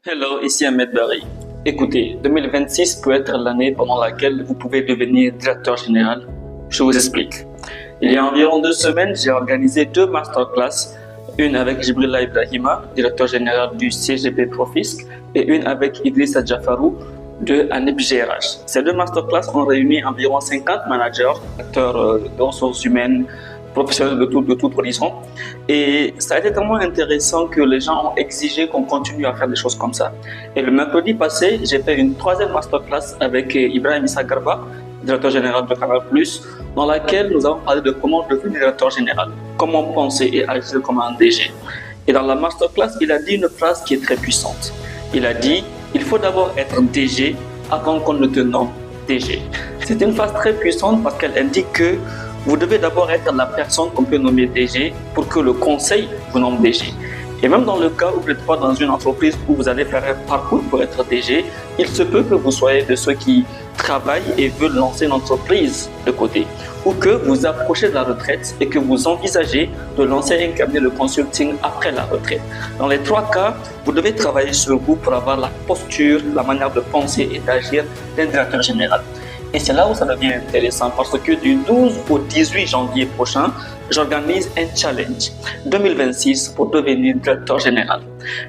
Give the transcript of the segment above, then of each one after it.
Hello, ici Ahmed Barry. Écoutez, 2026 peut être l'année pendant laquelle vous pouvez devenir directeur général. Je vous explique. Il y a environ 2 semaines, j'ai organisé 2 masterclass, une avec Jibrila Ibrahima, directeur général du CGP Profisc, et une avec Idrissa Jafarou de ANEP GRH. Ces 2 masterclass ont réuni environ 50 managers, acteurs de ressources humaines, professionnels de tout horizon. Et ça a été tellement intéressant que les gens ont exigé qu'on continue à faire des choses comme ça. Et le mercredi passé, j'ai fait une 3e masterclass avec Ibrahim Issa Garba, directeur général de Canal+, dans laquelle nous avons parlé de comment devenir directeur général, comment penser et agir comme un DG. Et dans la masterclass, il a dit une phrase qui est très puissante. Il a dit « Il faut d'abord être DG avant qu'on ne te nomme DG ». C'est une phrase très puissante parce qu'elle indique que vous devez d'abord être la personne qu'on peut nommer DG pour que le conseil vous nomme DG. Et même dans le cas où vous n'êtes pas dans une entreprise où vous allez faire un parcours pour être DG, il se peut que vous soyez de ceux qui travaillent et veulent lancer une entreprise de côté, ou que vous approchez de la retraite et que vous envisagez de lancer un cabinet de consulting après la retraite. Dans les 3 cas, vous devez travailler sur vous pour avoir la posture, la manière de penser et d'agir d'un directeur général. Et c'est là où ça devient intéressant parce que du 12 au 18 janvier prochain, j'organise un challenge 2026 pour devenir directeur général.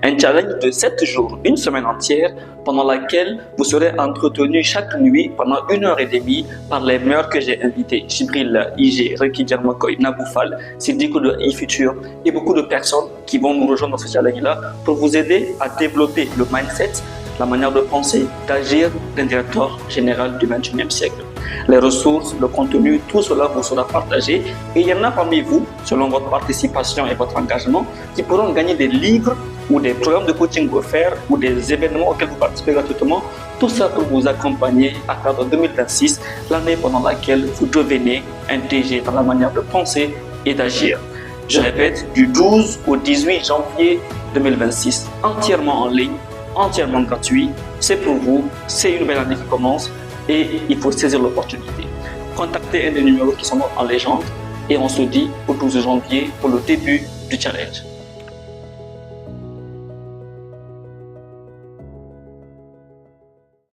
Un challenge de 7 jours, une semaine entière, pendant laquelle vous serez entretenu chaque nuit pendant 1h30 par les meilleurs que j'ai invités. Jibril, IG, Reki Djermakoy, Naboufal, Sidiko de eFuture et beaucoup de personnes qui vont nous rejoindre dans ce challenge-là pour vous aider à développer le mindset, la manière de penser, d'agir d'un directeur général du XXIe siècle. Les ressources, le contenu, tout cela vous sera partagé et il y en a parmi vous, selon votre participation et votre engagement, qui pourront gagner des livres ou des programmes de coaching offerts ou des événements auxquels vous participez gratuitement. Tout ça pour vous accompagner à travers 2026, l'année pendant laquelle vous devenez un DG dans la manière de penser et d'agir. Je répète, du 12 au 18 janvier 2026, entièrement en ligne, entièrement gratuit, c'est pour vous, c'est une belle année qui commence et il faut saisir l'opportunité. Contactez un des numéros qui sont en légende et on se dit au 12 janvier pour le début du challenge.